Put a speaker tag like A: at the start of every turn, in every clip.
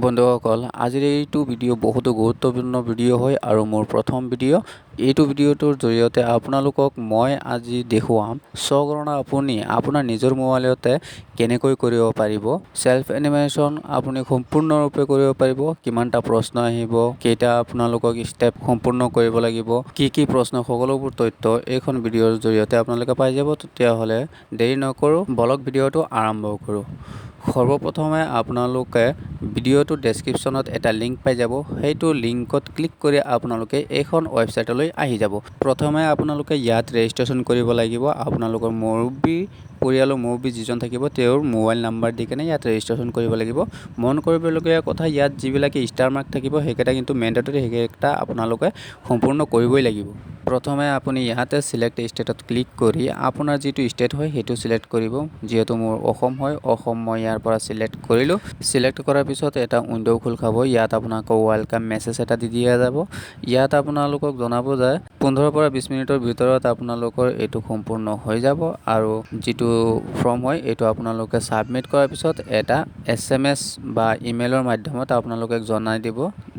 A: বন্ধুসকল আজিৰ এইটো ভিডিঅ' বহুতো গুৰুত্বপূৰ্ণ ভিডিঅ' হয় আৰু মোৰ প্ৰথম ভিডিঅ' এইটো ভিডিঅ'টোৰ জৰিয়তে আপোনালোকক মই আজি দেখুৱাম স্ব-গণনা আপুনি আপোনাৰ নিজৰ মোবাইলতে কেনেকৈ কৰিব পাৰিব সেলফ এনিমেশ্যন আপুনি সম্পূৰ্ণৰূপে কৰিব পাৰিব কিমানটা প্ৰশ্ন আহিব কেইটা আপোনালোকক ষ্টেপ সম্পূৰ্ণ কৰিব লাগিব কি প্ৰশ্ন সকলোবোৰ তথ্য এইখন ভিডিঅ'ৰ জৰিয়তে আপোনালোকে পাই যাব তেতিয়াহ'লে দেৰি নকৰো বলক ভিডিঅ'টো আৰম্ভ কৰো সৰ্বপ্ৰথমে আপোনালোকে ভিডিঅ'টো ডেসক্ৰিপচনত এটা লিংক পাই যাব সেইটো লিংকত ক্লিক কৰি আপোনালোকে এইখন ওয়েবসাইটলৈ আহি যাব প্ৰথমে আপোনালোকে ইয়াত ৰেজিষ্ট্ৰেচন কৰিব লাগিব আপোনালোকৰ মুৰব্বী পৰিয়ালৰ মুৰব্বী যিজন থাকিব তেওঁৰ মোবাইল নাম্বাৰ দি কেনে ইয়াত ৰেজিষ্ট্ৰেচন কৰিব লাগিব মন কৰিবলগীয়া কথা ইয়াত যিবিলাকে ষ্টাৰ মাৰ্ক থাকিব সেইকেইটা কিন্তু মেন্ডেটৰি সেইকেইটা আপোনালোকে সম্পূৰ্ণ কৰিবই লাগিব প্ৰথমে আপুনি ইয়াতে সিলেক্ট ষ্টেটত ক্লিক কৰি আপোনাৰ যেটো ষ্টেট হয় হেতু সিলেক্ট কৰিব যেহেতু মোৰ অসম হয় অসম মই ইয়াৰ পৰা সিলেক্ট কৰিলো সিলেক্ট কৰাৰ পিছত এটা উইন্ডো খোল খাব ইয়াত আপোনাক ওয়েলকাম মেছেজ এটা দি দিয়া যাব ইয়াত আপোনালোকক জনাব যে 15 পৰা 20 মিনিটৰ ভিতৰত আপোনালোকৰ এটো সম্পূৰ্ণ হৈ যাব আৰু যেটো ফৰ্ম হয় এটো আপোনালোকে সাবমিট কৰাৰ পিছত এটা এসএমএস বা ইমেইলৰ মাধ্যমত আপোনালোকক জনাই দিব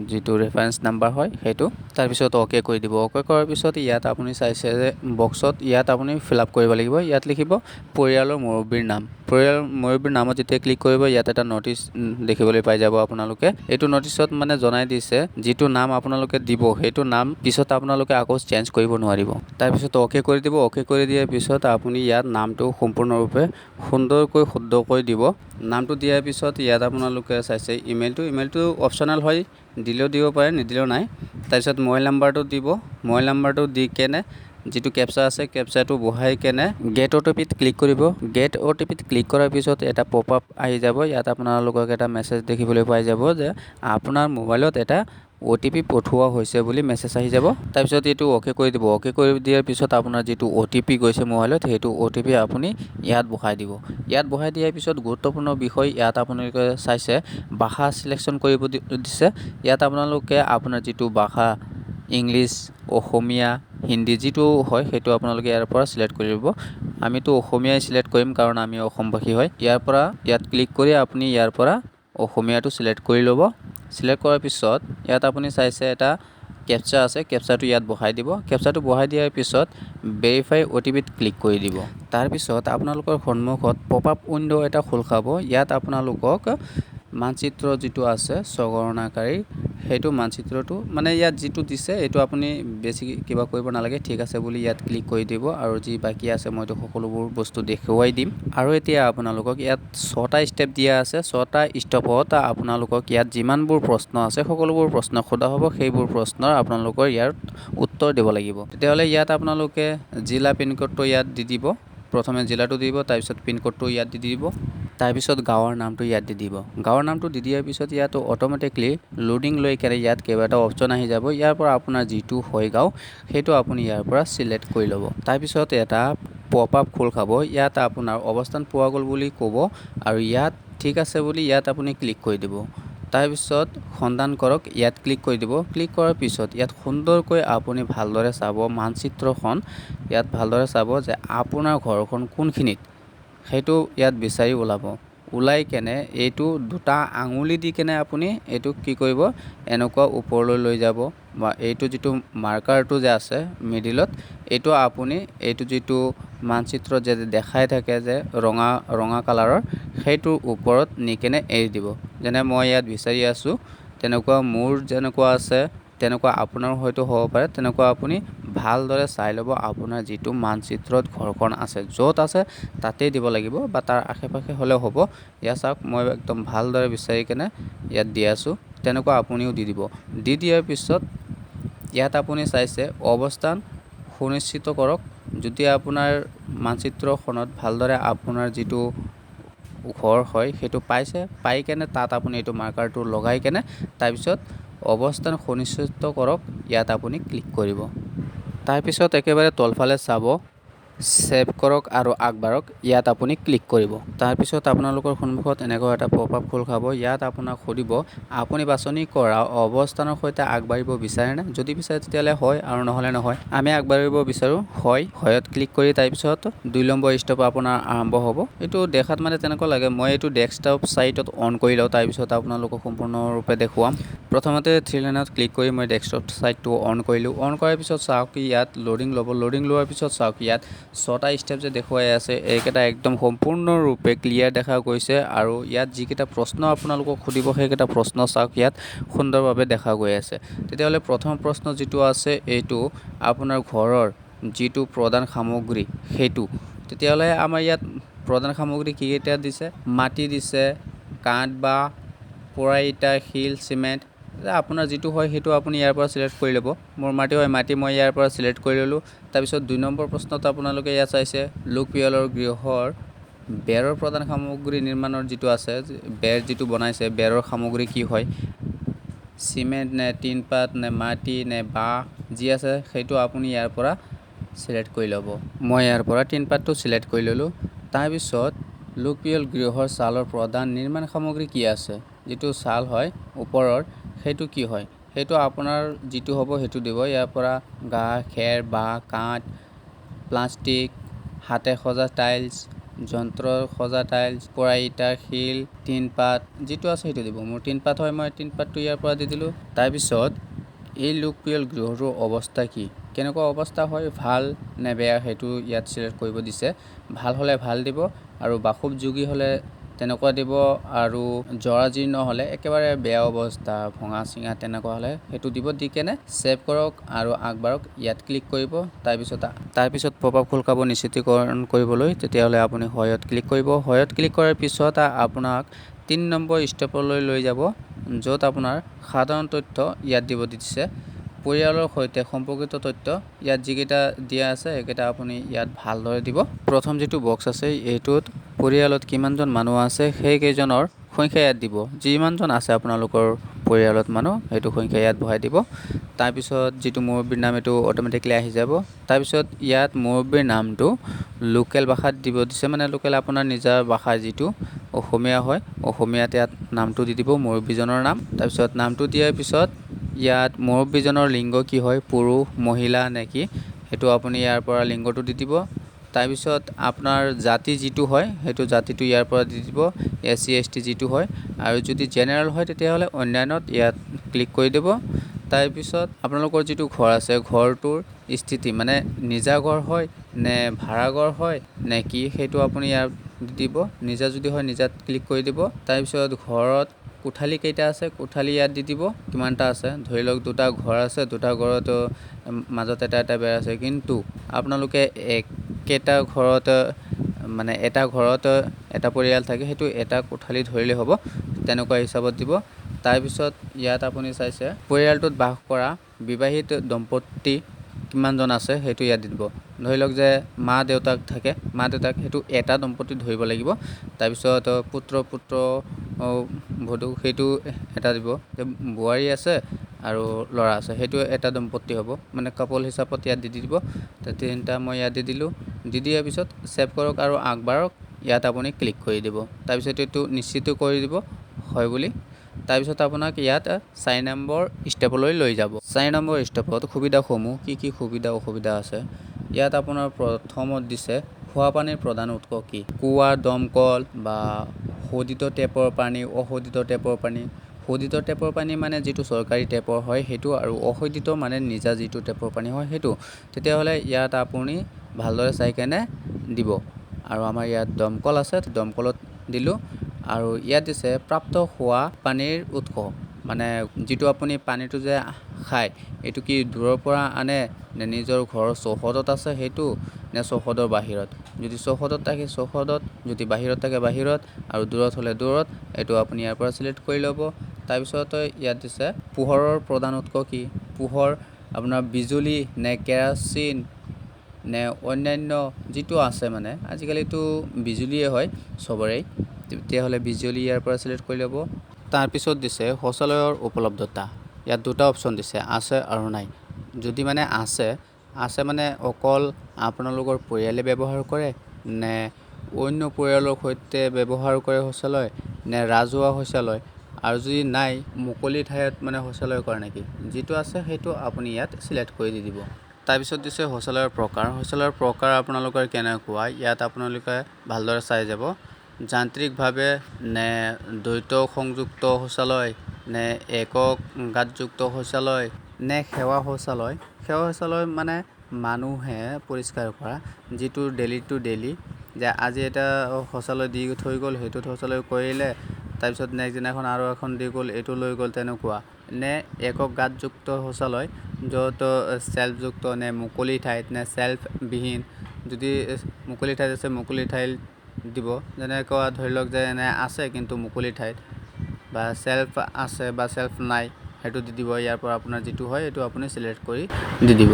A: যেটো ৰেফাৰেন্স নাম্বাৰ হয় হেতু তাৰ পিছত ওকে কৈ দিব ওকে কৰাৰ পিছত ইয়াত আপুনি চাইছে যে বক্সত ইয়াত আপুনি ফিল আপ কৰিব লাগিব ইয়াত লিখিব পৰিয়ালৰ মুৰব্বীৰ নাম পৰিয়ালৰ মুৰব্বীৰ নামত যেতিয়া ক্লিক কৰিব ইয়াত এটা নোটিস দেখিবলৈ পাই যাব আপোনালোকে এটো নোটিসত মানে জনাই দিছে যেটো নাম আপোনালোকে দিব হেতু নাম পিছত আপোনালোকে আকৌ চেঞ্জ কৰিব নোৱাৰিব তাৰ পিছত ওকে কৰি দিব ওকে কৰি দিয়াৰ পিছত আপুনি ইয়াত নামটো সম্পূৰ্ণৰূপে সুন্দৰকৈ শুদ্ধকৈ দিব নামটো দিয়াৰ পিছত ইয়াত আপোনালোকে চাইছে ইমেইলটো অপচনেল হয় দিলেও দিব পাৰে নিদিলেও নাই তাৰ পিছত মোবাইল নাম্বাৰটো দিব মোবাইল নাম্বাৰটো দি কেনে যেটো ক্যাপচা আছে ক্যাপচাটো বহাই কেনে গেট ওটিপিত ক্লিক কৰিব গেট ওটিপিত ক্লিক কৰাৰ পিছত এটা পপ আপ আহি যাব ইয়াত আপোনালোকক এটা মেছেজ দেখিবলৈ পাই যাব যে আপোনাৰ মোবাইলত এটা OTP পঠোৱা হৈছে বুলি মেছেজ আহি যাব তাৰ পিছত এটো ওকে কৰি দিব ওকে কৰি দিয়াৰ পিছত আপোনাৰ যেটো OTP গৈছে মোবাইলত হেতু OTP আপুনি ইয়াত বহাই দিব ইয়াত বহাই দিয়াৰ পিছত গুৰুত্বপূৰ্ণ বিষয় ইয়াত আপোনালোকে চাইছে ভাষা সিলেকশন কৰিব দিছে ইয়াত আপোনালোকে আপোনাৰ যেটো ভাষা ইংলিশ অসমীয়া হিন্দী যেটো হয় হেতু আপোনালোকে ইয়াৰ পৰা সিলেক্ট কৰিব আমিতো অসমীয়াই সিলেক্ট কৰিম কাৰণ আমি অসমবাসী হয় ইয়াৰ পৰা ইয়াত ক্লিক কৰি আপুনি ইয়াৰ পৰা অসমীয়াটো সিলেক্ট কৰি ল'ব সিলেক্ট কৰাৰ পিছত ইয়াত আপুনি চাইছে এটা ক্যাপচা আছে ক্যাপচাটো ইয়াত বহাই দিব ক্যাপচাটো বহাই দিয়াৰ পিছত ভেৰিফাই OTPত ক্লিক কৰি দিব তাৰ পিছত আপোনালোকৰ সন্মুখত পপ আপ উইন্ডো এটা খোল খাব ইয়াত আপোনালোকক মানচিত্ৰ যেটো আছে স্ব-গণনাকাৰী হেতু মানচিত্ৰটো মানে ইয়াত যেটো দিছে এটো আপুনি বেছি কিবা কৰিব নালাগে ঠিক আছে বুলি ইয়াত ক্লিক কৰি দিব আৰু যি বাকি আছে মইতো সকলোবোৰ বস্তু দেখুৱাই দিম আৰু এতিয়া আপোনালোকক ইয়াত 6টা ষ্টেপ দিয়া আছে 6টা ষ্টেপত আপোনালোকক ইয়াত যিমানবোৰ প্ৰশ্ন আছে সকলোবোৰ প্ৰশ্ন খোদা হ'ব সেইবোৰ প্ৰশ্নৰ আপোনালোকৰ ইয়াৰ উত্তৰ দিব লাগিব তেতিয়াহলে ইয়াত আপোনালোকে জিলা পিন কোডটো ইয়াত দি দিব প্ৰথমে জিলাটো দিব তাৰ পিছত পিন কোডটো ইয়াত দি দিব তাৰ পিছত গাঁৱৰ নামটো ইয়াত দি দিব গাঁৱৰ নামটো দি দিয়াৰ পিছত ইয়াত অটোমেটিকলি লোডিং লৈ কেনে ইয়াত কেইবাটা অপচন আহি যাব ইয়াৰ পৰা আপোনাৰ যেটো হয় গাঁও হেতু আপুনি ইয়াৰ পৰা সিলেক্ট কৰি ল'ব তাৰ পিছত এটা পপ আপ খোল খাব ইয়াত আপোনাৰ অৱস্থান পোৱা গল বুলি ক'ব আৰু ইয়াত ঠিক আছে বুলি ইয়াত আপুনি ক্লিক কৰি দিব তাৰ পিছত সন্ধান কৰক ইয়াত ক্লিক কৰি দিব ক্লিক কৰাৰ পিছত ইয়াত সুন্দৰকৈ আপুনি ভালদৰে চাব মানচিত্ৰখন ইয়াত ভালদৰে চাব যে আপোনাৰ ঘৰখন কোনখিনিত হেতু ইয়াত বিচাৰি ওলাই কেনে এইটো দুটা আঙুলি দি কেনে আপুনি এইটো কি কৰিব এনেকুৱা ওপৰলৈ লৈ যাব বা এইটো যেটো মাৰ্কাৰটো যে আছে মিডিলত এইটো আপুনি এইটো যেটো মানচিত্ৰ যে দেখাই থাকে যে ৰঙা কালাৰৰ হেতুৰ ওপৰত নি কেনে এৰি দিব যেনে মই ইয়াত বিচাৰি আছো তেনেকুৱা মোৰ যেনেকুৱা আছে তেনেকুৱা আপোনাৰ হয়তো হ'ব পাৰে তেনেকুৱা আপুনি ভালদৰে চাই ল'ব আপোনাৰ যেটো মানচিত্ৰত ঘৰখন আছে য'ত আছে তাতে দিব লাগিব বা তাৰ আশেপাশে হলে হ'ব ইয়া চাওক মই একদম ভালদৰে বিচাৰি কেনে ইয়াত দি আছো তেনেকুৱা আপুনিও দি দিব দি দিয়াৰ পিছত ইয়াত আপুনি চাইছে অৱস্থান সুনিশ্চিত কৰক যদি আপোনাৰ মানচিত্ৰখনত ভালদৰে আপোনাৰ যেটো ঘৰ হয় হেতু পাইছে পাই কেনে তাত আপুনি এটো মাৰ্কাৰটো লগাই কেনে তাৰ পিছত অৱস্থান সুনিশ্চিত কৰক ইয়াত আপুনি ক্লিক কৰিব তাৰ পিছত একেবাৰে তলফালে চাব সেভ কৰক আৰু আগবাঢ়ক ইয়াত আপুনি ক্লিক কৰিব তাৰপিছত আপোনালোকৰ সন্মুখত এনেকুৱা এটা পপআপ খোল খাব ইয়াত আপোনাক সুধিব আপুনি বাছনি কৰা অৱস্থানৰ সৈতে আগবাঢ়িব বিচাৰেনে যদি বিচাৰে তেতিয়াহ'লে হয় আৰু নহ'লে নহয় আমি আগবাঢ়িব বিচাৰোঁ হয়ত ক্লিক কৰি তাৰপিছত 2 নম্বৰ ষ্টেপ আপোনাৰ আৰম্ভ হ'ব এইটো দেখাত মানে তেনেকুৱা লাগে মই এইটো ডেস্কটপ সাইটত অন কৰি লওঁ তাৰপিছত আপোনালোকক সম্পূৰ্ণৰূপে দেখুৱাম প্ৰথমতে 3 লাইনত ক্লিক কৰি মই ডেস্কটপ সাইটটো অন কৰিলোঁ অন কৰাৰ পিছত চাওক ইয়াত লোডিং ল'ব লোডিং লোৱাৰ পিছত চাওক ইয়াত 6টা ষ্টেপ যে দেখুৱাই আছে এইকেইটা একদম সম্পূৰ্ণৰূপে ক্লিয়াৰ দেখা গৈছে আৰু ইয়াত যিকেইটা প্ৰশ্ন আপোনালোকক সুধিব সেইকেইটা প্ৰশ্ন চাওক ইয়াত সুন্দৰভাৱে দেখা গৈ আছে তেতিয়াহ'লে প্ৰথম প্ৰশ্ন যিটো আছে এইটো আপোনাৰ ঘৰৰ যিটো প্ৰধান সামগ্ৰী সেইটো তেতিয়াহ'লে আমাৰ ইয়াত প্ৰধান সামগ্ৰী কি কেইটা দিছে মাটি দিছে কাঠ বা পোৰা ইটা শিল চিমেণ্ট আপোনাৰ যিটো হয় সেইটো আপুনি ইয়াৰ পৰা সিলেক্ট কৰি ল'ব মোৰ মাটি হয় মাটি মই ইয়াৰ পৰা সিলেক্ট কৰি ল'লোঁ তাৰপিছত 2 নম্বৰ প্ৰশ্নত আপোনালোকে ইয়াত চাইছে লোকপিয়লৰ গৃহৰ বেৰৰ প্ৰধান সামগ্ৰী নিৰ্মাণৰ যিটো আছে বেৰ যিটো বনাইছে বেৰৰ সামগ্ৰী কি হয় চিমেণ্ট নে টিনপাত নে মাটি নে বাঁহ যি আছে সেইটো আপুনি ইয়াৰ পৰা সিলেক্ট কৰি ল'ব মই ইয়াৰ পৰা টিনপাতটো সিলেক্ট কৰি ল'লোঁ তাৰপিছত লোকপিয়ল গৃহৰ ছালৰ প্ৰধান নিৰ্মাণ সামগ্ৰী কি আছে যিটো ছাল হয় ওপৰৰ সেইটো কি হয় সেইটো আপোনাৰ যিটো হ'ব সেইটো দিব ইয়াৰ পৰা ঘাঁহ খেৰ বাঁহ কাঠ প্লাষ্টিক হাতে সজা টাইলছ যন্ত্ৰ সজা টাইলছ পোৰা ইটা শিল টিনপাত যিটো আছে সেইটো দিব মোৰ টিনপাত হয় মই টিনপাতটো ইয়াৰ পৰা দি দিলোঁ তাৰপিছত এই লোকপিয়ল গৃহটোৰ অৱস্থা কি কেনেকুৱা অৱস্থা হয় ভাল নে বেয়া সেইটো ইয়াত সিলেক্ট কৰিব দিছে ভাল হ'লে ভাল দিব আৰু বাসৱযোগী হ'লে তেনেকুৱা দিব আৰু জৰাজীৰ্ণ হ'লে একেবাৰে বেয়া অৱস্থা ভঙা চিঙা তেনেকুৱা হ'লে সেইটো দিব দি কেনে সেভ কৰক আৰু আগবাঢ়ক ইয়াত ক্লিক কৰিব তাৰপিছত পপআপ খোল খাব নিশ্চিতকৰণ কৰিবলৈ তেতিয়াহ'লে আপুনি হয়ত ক্লিক কৰিব হয়ত ক্লিক কৰাৰ পিছত আপোনাক 3 নম্বৰ ষ্টেপলৈ লৈ যাব য'ত আপোনাৰ সাধাৰণ তথ্য ইয়াত দিব দিছে পৰিয়ালৰ সৈতে সম্পৰ্কিত তথ্য ইয়াত যিকেইটা দিয়া আছে এইকেইটা আপুনি ইয়াত ভালদৰে দিব প্ৰথম যিটো বক্স আছে এইটোত পৰিয়ালত কিমানজন মানুহ আছে সেইকেইজনৰ সংখ্যা ইয়াত দিব যিমানজন আছে আপোনালোকৰ পৰিয়ালত মানুহ সেইটো সংখ্যা ইয়াত ভৰাই দিব তাৰপিছত যিটো মুৰব্বীৰ নাম এইটো অটোমেটিকলি আহি যাব তাৰপিছত ইয়াত মুৰব্বীৰ নামটো লোকেল ভাষাত দিব দিছে মানে লোকেল আপোনাৰ নিজা ভাষা যিটো অসমীয়া হয় অসমীয়াত ইয়াত নামটো দি দিব মুৰব্বীজনৰ নাম তাৰপিছত নামটো দিয়াৰ পিছত ইয়াত মুৰব্বীজনৰ লিংগ কি হয় পুৰুষ মহিলা নে কি সেইটো আপুনি ইয়াৰ পৰা লিংগটো দি দিব তাৰপিছত আপোনাৰ জাতি যিটো হয় সেইটো জাতিটো ইয়াৰ পৰা দি দিব SC ST যিটো হয় আৰু যদি জেনেৰেল হয় তেতিয়াহ'লে অন্যান্যত ইয়াত ক্লিক কৰি দিব তাৰপিছত আপোনালোকৰ যিটো ঘৰ আছে ঘৰটোৰ স্থিতি মানে নিজা ঘৰ হয় নে ভাড়া ঘৰ হয় নে কি সেইটো আপুনি ইয়াত দিব নিজা যদি হয় নিজাত ক্লিক কৰি দিব তাৰপিছত ঘৰত কোঠালি কেইটা আছে কোঠালি ইয়াত দি দিব কিমানটা আছে ধৰি লওক দুটা ঘৰ আছে দুটা ঘৰত মাজত এটা বেৰ আছে কিন্তু আপোনালোকে একেটা ঘৰত মানে এটা ঘৰত এটা পৰিয়াল থাকে সেইটো এটা কোঠালি ধৰিলে হ'ব তেনেকুৱা হিচাপত দিব তাৰপিছত ইয়াত আপুনি চাইছে পৰিয়ালটোত বাস কৰা বিবাহিত দম্পতি কিমানজন আছে সেইটো ইয়াত দিব ধৰি লওক যে মা দেউতাক থাকে মা দেউতাক সেইটো এটা দম্পতি ধৰিব লাগিব তাৰপিছত পুত্ৰ বধূ সেইটো এটা দিব বোৱাৰী আছে আৰু ল'ৰা আছে সেইটো এটা দম্পতি হ'ব মানে কাপল হিচাপত ইয়াত দি দিব তিনিটা মই ইয়াত দি দিলোঁ দি দিয়াৰ পিছত সেভ কৰক আৰু আগবাঢ়ক ইয়াত আপুনি ক্লিক কৰি দিব তাৰপিছত এইটো নিশ্চিত কৰি দিব হয় বুলি তাৰপিছত আপোনাক ইয়াত 4 নম্বৰ ষ্টেপলৈ লৈ যাব 4 নম্বৰ ষ্টেপত সুবিধাসমূহ কি সুবিধা অসুবিধা আছে ইয়াত আপোনাৰ প্ৰথমত দিছে খোৱা পানীৰ প্ৰধান উৎস কি কুঁৱা দমকল বা শোধিত টেপৰ পানী অশোধিত টেপৰ পানী শোধিত টেপৰ পানী মানে যিটো চৰকাৰী টেপৰ হয় সেইটো আৰু অশোধিত মানে নিজা যিটো টেপৰ পানী হয় সেইটো তেতিয়াহ'লে ইয়াত আপুনি ভালদৰে চাই কেনে দিব আৰু আমাৰ ইয়াত দমকল আছে দমকলত দিলোঁ আৰু ইয়াত দিছে প্ৰাপ্ত হোৱা পানীৰ উৎস মানে যিটো আপুনি পানীটো যে খায় এইটো কি দূৰৰ পৰা আনে নে নিজৰ ঘৰৰ চৌহদত আছে সেইটো নে চৌহদৰ বাহিৰত যদি চৌহদত থাকে চৌহদত যদি বাহিৰত থাকে বাহিৰত আৰু দূৰত হ'লে দূৰত এইটো আপুনি ইয়াৰ পৰা সিলেক্ট কৰি ল'ব তাৰপিছত ইয়াত দিছে পোহৰৰ প্ৰধান উৎস কি পোহৰ আপোনাৰ বিজুলী নে কেৰাচিন নে অন্যান্য যিটো আছে মানে আজিকালিতো বিজুলীয়ে হয় চবৰে তেতিয়াহ'লে বিজুলী ইয়াৰ পৰা সিলেক্ট কৰি ল'ব তাৰপিছত দিছে শৌচালয়ৰ উপলব্ধতা ইয়াত দুটা অপশ্যন দিছে আছে আৰু নাই যদি মানে আছে আছে মানে অকল আপোনালোকৰ পৰিয়ালে ব্যৱহাৰ কৰে নে অন্য পৰিয়ালৰ সৈতে ব্যৱহাৰ কৰে শৌচালয় নে ৰাজহুৱা শৌচালয় আৰু যদি নাই মুকলি ঠাইত মানে শৌচালয় কৰে নেকি যিটো আছে সেইটো আপুনি ইয়াত সিলেক্ট কৰি দি দিব তাৰপিছত দিছে শৌচালয়ৰ প্ৰকাৰ আপোনালোকৰ কেনেকুৱা ইয়াত আপোনালোকে ভালদৰে চাই যাব যান্ত্ৰিকভাৱে নে দ্বৈত সংযুক্ত শৌচালয় নে একক গাঁতযুক্ত শৌচালয় নে সেৱা শৌচালয় মানে মানুহে পৰিষ্কাৰ কৰা যিটো ডেইলি টু ডেইলি যে আজি এটা শৌচালয় দি থৈ গ'ল সেইটোত শৌচালয় কৰিলে তাৰপিছত নেক্সট দিনাখন আৰু এখন দি গ'ল এইটো লৈ গ'ল তেনেকুৱা নে একক গাঁতযুক্ত শৌচালয় য'ত সেলফযুক্ত নে মুকলি ঠাইত নে সেলফবিহীন যদি মুকলি ঠাইত আছে মুকলি ঠাইত দিব যেনেকুৱা ধৰি লওক যে এনে আছে কিন্তু মুকলি ঠাইত বা সেলফ আছে বা সেলফ নাই সেইটো দি দিব ইয়াৰ পৰা আপোনাৰ যেটো হয় এটো আপুনি সিলেক্ট কৰি দি দিব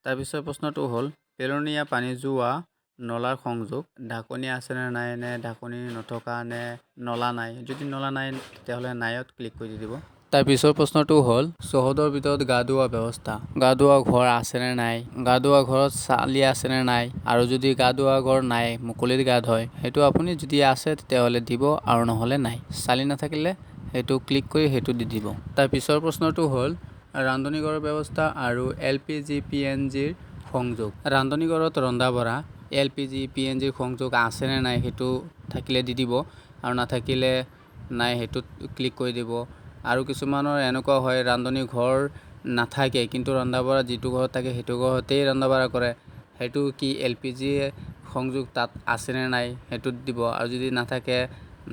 A: তাৰপিছত প্ৰশ্নটো হ'ল পেলনীয়া পানী যোৱা নলাৰ সংযোগ ঢাকনি আছে নে নাই নে ঢাকনি নথকা নে নলা নাই যদি নলা নাই তেতিয়াহ'লে নাইত ক্লিক কৰি দি দিব তাৰ পিছৰ প্ৰশ্নটো হ'ল চহৰৰ ভিতৰত গা ধোৱা ব্যৱস্থা গা ধোৱা ঘৰ আছে নে নাই গা ধোৱা ঘৰত চালি আছে নে নাই আৰু যদি গা ধোৱা ঘৰ নাই মুকলিত গা ধয় সেইটো আপুনি যদি আছে তেতিয়াহ'লে দিব আৰু নহ'লে নাই চালি নাথাকিলে সেইটো ক্লিক কৰি সেইটো দি দিব তাৰ পিছৰ প্ৰশ্নটো হ'ল ৰান্ধনীঘৰৰ ব্যৱস্থা আৰু LPG PNGৰ সংযোগ ৰান্ধনীঘৰত ৰন্ধা বঢ়া LPG PNGৰ সংযোগ আছে নে নাই সেইটো থাকিলে দি দিব আৰু নাথাকিলে নাই সেইটো ক্লিক কৰি দিব আৰু কিছুমানৰ এনেকুৱা হয় ৰান্ধনী ঘৰ নাথাকে কিন্তু ৰন্ধা বঢ়া যেটো ঘৰত থাকে সেইটো ঘৰতেই ৰন্ধা বঢ়া কৰে সেইটো কি LPG সংযোগ তাত আছে নে নাই সেইটো দিব আৰু যদি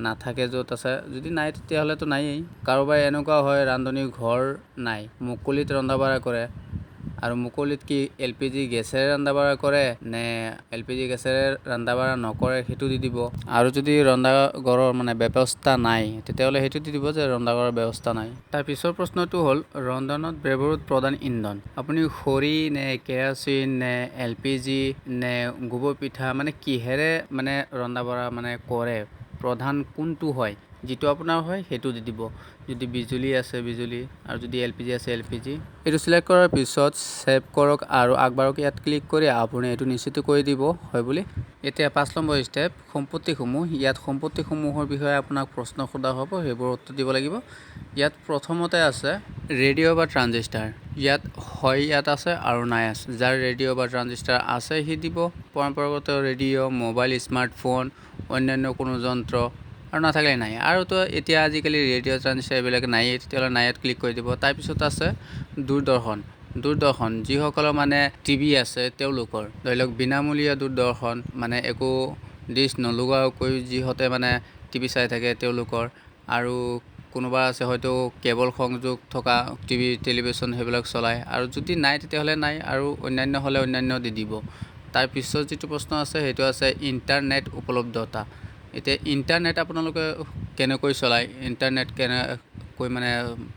A: নাথাকে য'ত আছে যদি নাই তেতিয়াহ'লেতো নাইয়েই কাৰোবাৰ এনেকুৱা হয় ৰান্ধনী ঘৰ নাই মুকলিত ৰন্ধা বঢ়া কৰে আৰু মুকলিত কি LPG গেছেৰে ৰন্ধা বঢ়া কৰে নে LPG গেছেৰে ৰন্ধা বঢ়া নকৰে সেইটো দি দিব আৰু যদি ৰন্ধা ঘৰৰ মানে ব্যৱস্থা নাই তেতিয়াহ'লে সেইটো দি দিব যে ৰন্ধা ঘৰৰ ব্যৱস্থা নাই তাৰ পিছৰ প্ৰশ্নটো হ'ল ৰন্ধনত ব্যৱহৃত প্ৰধান ইন্ধন আপুনি খৰি নে কেৰাচিন নে LPG নে গোবৰ পিঠা মানে কিহেৰে মানে ৰন্ধা বঢ়া মানে কৰে প্ৰধান কোনটো হয় যেটো আপোনাৰ হয় সেইটো দি দিব যদি বিজুলী আছে বিজুলী আৰু যদি LPG আছে LPG এটো সিলেক্ট কৰাৰ পিছত সেভ কৰক আৰু আগবাৰক ইয়াত ক্লিক কৰি আপুনি এটো নিশ্চিত কৰি দিব হয় বুলি এতিয়া 5 নম্বৰ স্টেপ সম্পত্তিসমূহ ইয়াত সম্পত্তিসমূহৰ বিষয়ে আপোনাক প্ৰশ্ন সোধা হ'ব হেবোৰ উত্তৰ দিব লাগিব ইয়াত প্ৰথমতে আছে ৰেডিঅ' বা ট্ৰানজিস্টাৰ ইয়াত হয় ইয়াত আছে আৰু নাই আছে যাৰ ৰেডিঅ' বা ট্ৰানজিস্টাৰ আছে হি দিব পৰম্পৰাগত ৰেডিঅ' মোবাইল স্মাৰ্টফোন অন্যান্য কোনো যন্ত্ৰ আৰু নাথাকিলে নাই আৰু তো এতিয়া আজিকালি ৰেডিঅ' ট্ৰানজিস্টাৰ এইবিলাক নাই তেতিয়াহ'লে নাইত ক্লিক কৰি দিব তাৰ পিছত আছে দূৰদৰ্শন যিসকলৰ মানে টিভি আছে তেওঁলোকৰ ধৰি লওক বিনামূলীয়া দূৰদৰ্শন মানে একো ডিছ নলগোৱাকৈ যিহতে মানে টিভি চাই থাকে তেওঁলোকৰ আৰু কোনোবা আছে হয়তো কেবল সংযোগ থকা টিভি টেলিভিছন সেইবিলাক চলায় আৰু যদি নাই তেতিয়াহ'লে নাই আৰু অন্যান্য হ'লে অন্যান্য দি দিব তাৰ পিছত যেটো প্ৰশ্ন আছে সেইটো আছে ইন্টাৰনেট উপলব্ধতা এতিয়া ইন্টাৰনেট আপোনালোকে কেনেকৈ চলায় ইন্টাৰনেট কেনেকৈ মানে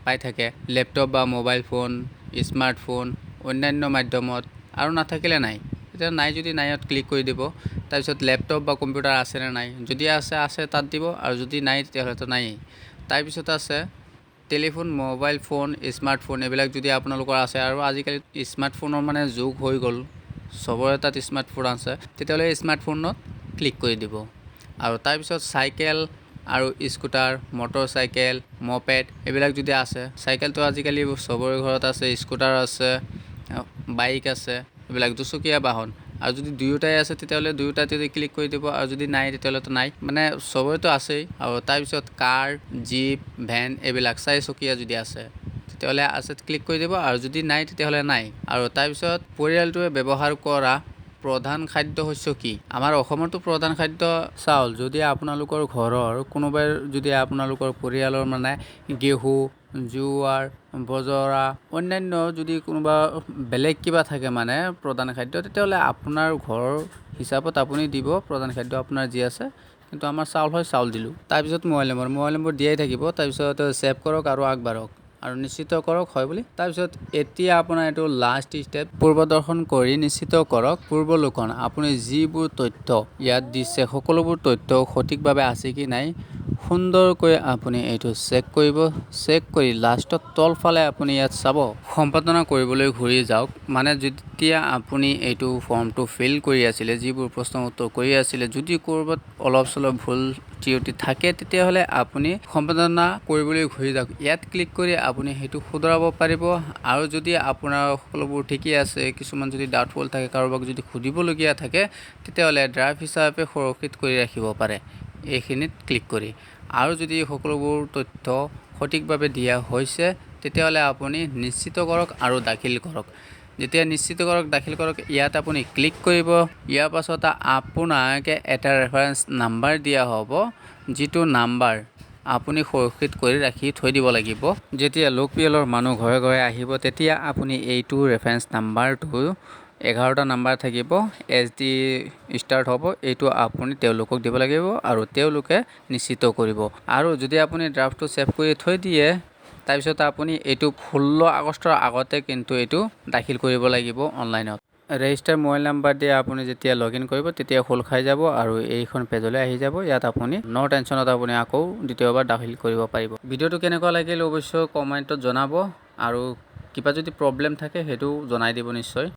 A: পাই থাকে ল্যাপটপ বা মোবাইল ফোন স্মাৰ্টফোন অন্যান্য মাধ্যমত আৰু নাথাকিলে নাই এতিয়া নাই যদি নাইত ক্লিক কৰি দিব তাৰপিছত ল্যাপটপ বা কম্পিউটাৰ আছে নে নাই যদি আছে তাত দিব আৰু যদি নাই তেতিয়াহ'লে তো নাই তাৰপিছত আছে টেলিফোন মোবাইল ফোন স্মাৰ্টফোন এইবিলাক যদি আপোনালোকৰ আছে আৰু আজিকালি স্মাৰ্টফোনৰ মানে যুগ হৈ গ'ল সবৰে তাত স্মাৰ্টফোন আছে তেতিয়াহ'লে স্মাৰ্টফোনত ক্লিক কৰি দিব আৰু তাৰপিছত চাইকেল আৰু স্কুটাৰ মটৰচাইকেল মপেড এইবিলাক যদি আছে চাইকেলটো আজিকালি সবৰে ঘৰত আছে স্কুটাৰ আছে বাইক আছে এইবিলাক দুচকীয়া বাহন আৰু যদি দুয়োটাই আছে তেতিয়াহ'লে দুয়োটাতে ক্লিক কৰি দিব আৰু যদি নাই তেতিয়াহ'লে তো নাই মানে সবৰেতো আছেই আৰু তাৰপিছত কাৰ জিপ ভ্যান এইবিলাক চাৰিচকীয়া যদি আছে তেতিয়াহ'লে আছে ক্লিক কৰি দিব আৰু যদি নাই তেতিয়াহ'লে নাই আৰু তাৰপিছত পৰিয়ালটোৱে ব্যৱহাৰ কৰা প্ৰধান খাদ্য শস্য কি আমাৰ অসমৰতো প্ৰধান খাদ্য চাউল যদি আপোনালোকৰ ঘৰৰ কোনোবাই যদি আপোনালোকৰ পৰিয়ালৰ মানে গেহু জোৱাৰ বজৰা অন্যান্য যদি কোনোবা বেলেগ কিবা থাকে মানে প্ৰধান খাদ্য তেতিয়াহ'লে আপোনাৰ ঘৰৰ হিচাপত আপুনি দিব প্ৰধান খাদ্য আপোনাৰ যি আছে কিন্তু আমাৰ চাউল হয় চাউল দিলোঁ তাৰপিছত মোবাইল নম্বৰ দিয়াই থাকিব তাৰপিছত সেভ কৰক আৰু আগবাঢ়ক আৰু নিশ্চিত কৰক হয় বুলি। তাৰপিছত এতিয়া আপোনাৰ এইটো লাষ্ট ষ্টেপ পূৰ্বদৰ্শন কৰি নিশ্চিত কৰক পূৰ্বলোকন আপুনি যিবোৰ তথ্য ইয়াত দিছে সকলোবোৰ তথ্য সঠিকভাৱে আছে কি নাই সুন্দৰকৈ আপুনি এইটো চেক কৰিব। চেক কৰি লাষ্টত তলফালে আপুনি ইয়াত চাব সম্পাদনা কৰিবলৈ ঘূৰি যাওক। মানে যেতিয়া আপুনি এইটো ফৰ্মটো ফিল কৰি আছিলে যিবোৰ প্ৰশ্ন উত্তৰ কৰি আছিলে যদি ক'ৰবাত অলপ চলপ ভুল ত্ৰুটি থাকে তেতিয়াহ'লে আপুনি সম্পাদনা কৰিবলৈ ঘূৰি যাওক। ইয়াত ক্লিক কৰি আপুনি সেইটো শুধৰাব পাৰিব। আৰু যদি আপোনাৰ সকলোবোৰ ঠিকেই আছে কিছুমান যদি ডাউটফুল থাকে কাৰোবাক যদি সুধিবলগীয়া থাকে তেতিয়াহ'লে ড্ৰাফ্ট হিচাপে সুৰক্ষিত কৰি ৰাখিব পাৰে এইখিনিত ক্লিক কৰি। আৰু যদি সকলোবোৰ তথ্য সঠিকভাৱে দিয়া হৈছে তেতিয়াহ'লে আপুনি নিশ্চিত কৰক আৰু দাখিল কৰক। যেতিয়া নিশ্চিত কৰক দাখিল কৰক ইয়াত আপুনি ক্লিক কৰিব। ইয়াৰ পাছত আপোনাক এটা ৰেফাৰেঞ্চ নাম্বাৰ দিয়া হ'ব যিটো নাম্বাৰ আপুনি সুৰক্ষিত কৰি ৰাখি থৈ দিব লাগিব। যেতিয়া লোকপিয়লৰ মানুহ ঘৰে ঘৰে আহিব তেতিয়া আপুনি এইটো ৰেফাৰেঞ্চ নাম্বাৰটো 11টা নাম্বাৰ থাকিব SD ষ্টাৰ্ট হ'ব এইটো আপুনি তেওঁলোকক দিব লাগিব আৰু তেওঁলোকে নিশ্চিত কৰিব। আৰু যদি আপুনি ড্ৰাফ্টটো ছেভ কৰি থৈ দিয়ে তাৰপিছত আপুনি এইটো 16 আগষ্টৰ আগতে কিন্তু এইটো দাখিল কৰিব লাগিব অনলাইনত। ৰেজিষ্টাৰ মোবাইল নাম্বাৰ দিয়ে আপুনি যেতিয়া লগইন কৰিব তেতিয়া খোল খাই যাব আৰু এইখন পেজলৈ আহি যাব। ইয়াত আপুনি নো টেনশ্যনত আপুনি আকৌ দ্বিতীয়বাৰ দাখিল কৰিব পাৰিব। ভিডিঅ'টো কেনেকুৱা লাগিল অৱশ্যে কমেণ্টত জনাব আৰু কিবা যদি প্ৰব্লেম থাকে সেইটো জনাই দিব নিশ্চয়।